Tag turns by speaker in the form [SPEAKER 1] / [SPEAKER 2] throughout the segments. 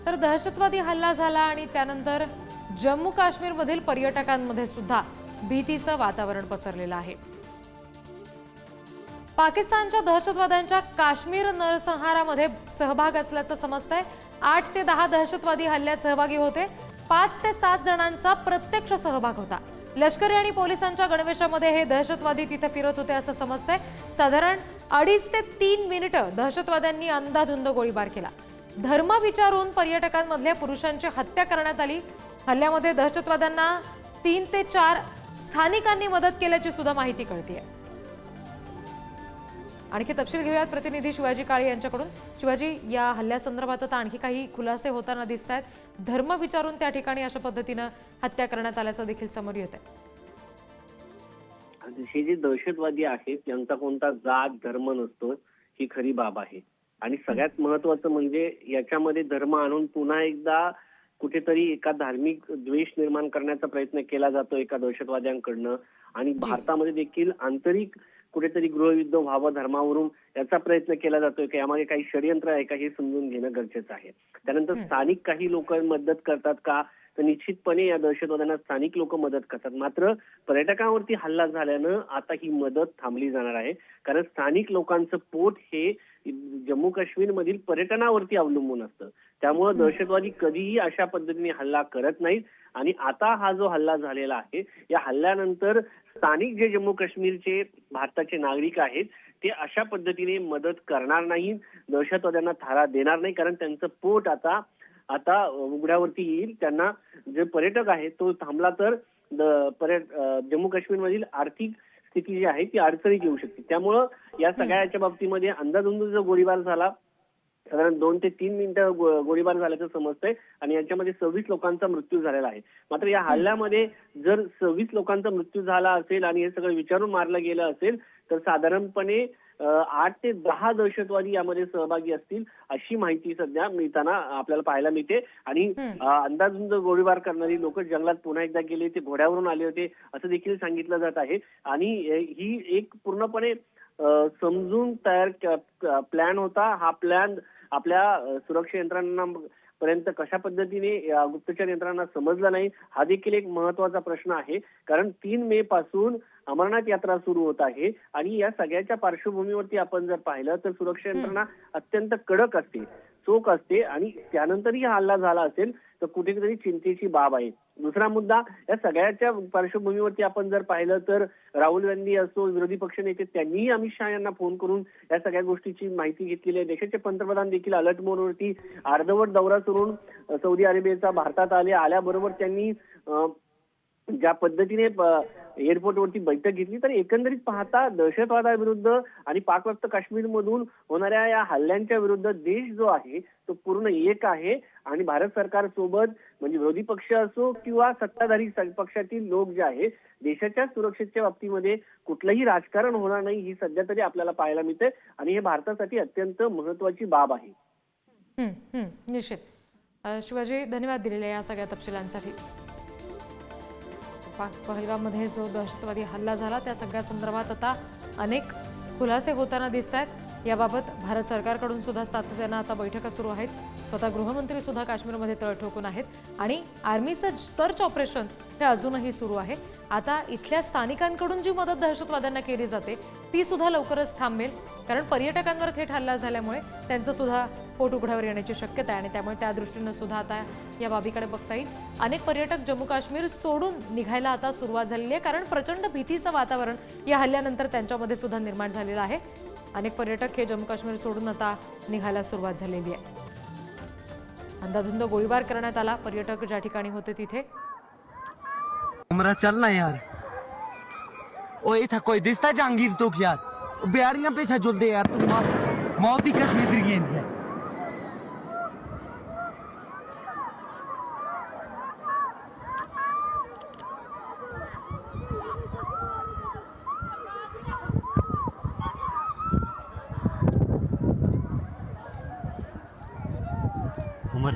[SPEAKER 1] तर दहशतवादी हल्ला झाला आणि त्यानंतर जम्मू काश्मीरमधील पर्यटकांमध्ये सुद्धा भीतीचं वातावरण पसरलेलं आहे। पाकिस्तानच्या दहशतवाद्यांच्या काश्मीर नरसंहारामध्ये सहभाग असल्याचं समजतंय। 8 ते 10 दहशतवादी हल्ल्यात सहभागी होते। 5 ते 7 जणांचा प्रत्यक्ष सहभाग होता। लष्करी आणि पोलिसांच्या गणवेशामध्ये हे दहशतवादी तिथे फिरत होते असं समजतंय। साधारण 2.5 ते 3 मिनिटं दहशतवाद्यांनी अंधाधुंद गोळीबार केला। धर्म विचारून पर्यटकांमधल्या पुरुषांची हत्या करण्यात आली। हल्ल्यामध्ये दहशतवाद्यांना 3 ते 4 स्थानिकांनी मदत केल्याची सुद्धा माहिती कळतेय। आणखी तपशील घेऊयात प्रतिनिधी शिवाजी काळे यांच्याकडून। शिवाजी, या हल्ल्यासंदर्भात आता आणखी काही खुलासे होताना दिसत आहेत। धर्म विचारून त्या ठिकाणी अशा पद्धतीने हत्या करण्यात आल्याचं देखील समोर येत आहे।
[SPEAKER 2] हे जे दहशतवादी आहेत त्यांचा कोणता जात धर्म नसतो, ही खरी बाब आहे। आणि सगळ्यात महत्त्वाचं म्हणजे याच्यामध्ये धर्म आणून पुन्हा एकदा कुठेतरी एका धार्मिक द्वेष निर्माण करण्याचा प्रयत्न केला जातो एका दहशतवाद्यांकडनं। आणि भारतामध्ये देखील आंतरिक कुठेतरी गृहयुद्ध व्हावं धर्मावरून याचा प्रयत्न केला जातोय की यामागे काही षडयंत्र आहे का हे समजून घेणं गरजेचं आहे। त्यानंतर स्थानिक काही लोक मदत करतात का, तर निश्चितपणे या दहशतवाद्यांना स्थानिक लोक मदत करतात। मात्र पर्यटकांवरती हल्ला झाल्यानं आता ही मदत थांबली जाणार आहे, कारण स्थानिक लोकांचं पोट हे जम्मू काश्मीर मधील पर्यटनावरती अवलंबून असतं। त्यामुळे दहशतवादी कधीही अशा पद्धतीने हल्ला करत नाहीत। आणि आता हा जो हल्ला झालेला आहे, या हल्ल्यानंतर स्थानिक जे जम्मू काश्मीरचे भारताचे नागरिक आहेत ते अशा पद्धतीने मदत करणार नाहीत, दहशतवाद्यांना थारा देणार नाही, कारण त्यांचं पोट आता उघड्यावरती येईल। त्यांना जे पर्यटक आहेत तो थांबला तर जम्मू काश्मीर मधील आर्थिक स्थिती जी आहे ती अडचणीत येऊ शकते। त्यामुळं या सगळ्याच्या बाबतीमध्ये अंदाधुंद जो गोळीबार झाला, साधारण 2 ते 3 मिनिटं गोळीबार झाल्याचं समजतंय आणि याच्यामध्ये 26 लोकांचा मृत्यू झालेला आहे। मात्र या हल्ल्यामध्ये जर 26 लोकांचा मृत्यू झाला असेल आणि हे सगळं विचारून मारलं गेलं असेल तर साधारणपणे 8 ते 10 दहशतवादी यामध्ये सहभागी असतील अशी माहिती सध्या मिळताना आपल्याला पाहायला मिळते। आणि अंदाधुंद गोळीबार करणारी लोक जंगलात पुन्हा एकदा गेले, ते घोड्यावरून आले होते असं देखील सांगितलं जात आहे। आणि ही एक पूर्णपणे समजून तयार प्लॅन होता। हा प्लॅन आपल्या सुरक्षा यंत्रणांना पर्यंत कशा पद्धतीने गुप्तचर यंत्रणांना समजला नाही, हा देखील एक महत्त्वाचा प्रश्न आहे। कारण 3 मे पासून अमरनाथ यात्रा सुरू होत आहे आणि या सगळ्याच्या पार्श्वभूमीवरती आपण जर पाहिलं तर सुरक्षा यंत्रणा अत्यंत कडक असते, चोख असते आणि त्यानंतरही हल्ला झाला असेल तर कुठेतरी चिंतेची बाब आहे। दुसरा मुद्दा, या सगळ्याच्या पार्श्वभूमीवरती आपण जर पाहिलं तर राहुल गांधी असो, विरोधी पक्षनेते, त्यांनीही अमित शहा यांना फोन करून या सगळ्या गोष्टीची माहिती घेतलेली आहे। देशाचे पंतप्रधान देखील अलर्ट मोडवरती अर्धवट दौरा सुरून सौदी अरेबियाचा भारतात आल्याबरोबर त्यांनी ज्या पद्धतीने एअरपोर्टवरती बैठक घेतली, तर एकंदरीत पाहता दहशतवादाविरुद्ध आणि पाकव्याप्त काश्मीरमधून होणाऱ्या या हल्ल्यांच्या विरुद्ध देश जो आहे तो पूर्ण एक आहे। आणि भारत सरकार सोबत म्हणजे विरोधी पक्ष असो किंवा सत्ताधारी पक्षातील लोक जे आहेत, देशाच्या सुरक्षेच्या बाबतीमध्ये कुठलंही राजकारण होणार नाही ही सध्या तरी आपल्याला पाहायला मिळते आणि हे भारतासाठी अत्यंत महत्त्वाची बाब आहे।
[SPEAKER 1] निश्चित। शिवाजी, धन्यवाद दिलेल्या या सगळ्या तपशिलांसाठी। पहलगाममध्ये जो दहशतवादी हल्ला झाला त्या सगळ्या संदर्भात आता अनेक खुलासे होताना दिसत आहेत। याबाबत भारत सरकारकडून सुद्धा सातत्यानं आता बैठका सुरू आहेत। स्वतः गृहमंत्री सुद्धा काश्मीरमध्ये तळ ठोकून आहेत आणि आर्मीचं सर्च ऑपरेशन हे अजूनही सुरू आहे। आता इथल्या स्थानिकांकडून जी मदत दहशतवाद्यांना केली जाते ती सुद्धा लवकरच थांबेल, कारण पर्यटकांवर थेट हल्ला झाल्यामुळे त्यांचं सुद्धा पोट उघड्यावर येण्याची शक्यता आहे आणि त्यामुळे त्या दृष्टीनं सुद्धा आता या बाबीकडे बघता येईल। अनेक पर्यटक जम्मू काश्मीर सोडून निघायला आता सुरुवात झालेली आहे, कारण प्रचंड भीतीचं वातावरण या हल्ल्यानंतर त्यांच्यामध्ये सुद्धा निर्माण झालेलं आहे। अनेक पर्यटक हे जम्मू काश्मीर सोडून आता निघायला सुरुवात झालेली आहे। अंधाधुंद गोळीबार करण्यात आला पर्यटक ज्या ठिकाणी होते तिथे।
[SPEAKER 3] हमारा चलना यार, ओए था कोई दिसता जहांगीर तो यार, बिहारियां पीछे चलते यार, तुम मौत ही कश्मीर की है। उमर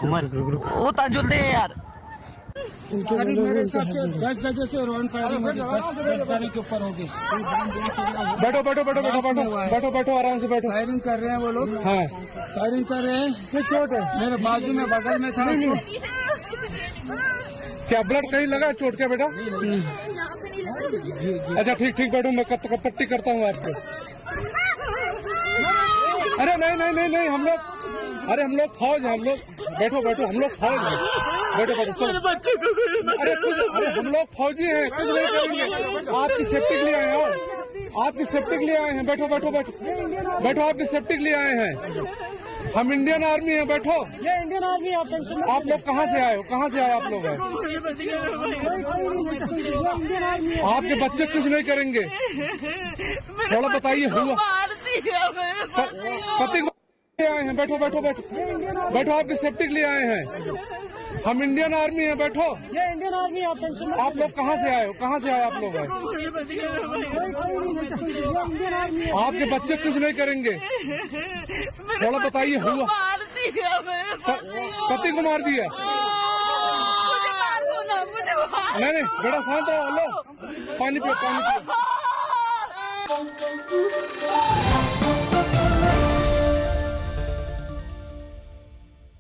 [SPEAKER 3] उमर ओ ताजुल दे यार।
[SPEAKER 4] करीब मेरे हिसाब से 10 जगह से रॉन फायरिंग होगी, 10 जगह के ऊपर होगी।
[SPEAKER 5] बैठो बैठो बैठो बैठो बैठो बैठो बैठो आराम से बैठो।
[SPEAKER 4] फायरिंग कर रहे हैं वो लोग,
[SPEAKER 5] हाँ
[SPEAKER 4] फायरिंग कर रहे हैं।
[SPEAKER 5] चोट है
[SPEAKER 4] मेरे बाजू में बगल में था उसको।
[SPEAKER 5] क्या ब्लड कहीं लगा चोट क्या बेटा? अच्छा ठीक ठीक बैठो, मैं पट्टी करता हूँ आपको। अरे नहीं नहीं नहीं नहीं हम लोग, अरे हम लोग फौज हैं, हम लोग बैठो बैठो, हम लोग फौज हैं, बैठो बैठो चलो। अरे कुछ, अरे हम लोग फौजी हैं, कुछ नहीं करेंगे, आपकी सेफ्टी के लिए आए हैं, आपकी सेफ्टी के लिए आए हैं, बैठो बैठो बैठो बैठो, आपकी सेफ्टी के लिए आए हैं, हम इंडियन आर्मी हैं, बैठो।
[SPEAKER 4] ये इंडियन आर्मी आप टेंशन
[SPEAKER 5] आप लोग कहाँ से आए हो, कहाँ से आए आप लोग हैं? आपके बच्चे कुछ नहीं करेंगे, थोड़ा बताइए। हुआ पति को आए हैं, बैठो बैठो बैठो बैठो, आपकी सेफ्टी के लिए आए हैं, हम इंडियन आर्मी हैं, बैठो।
[SPEAKER 4] ये इंडियन आर्मी आप टेंशन
[SPEAKER 5] आप लोग कहाँ से आए हो, कहाँ से आए आप लोग हैं? आपके बच्चे कुछ नहीं करेंगे, थोड़ा बताइए। हुआ पति को मार दिया? नहीं नहीं बेटा शांत रहो, लो पानी पियो, पानी पियो।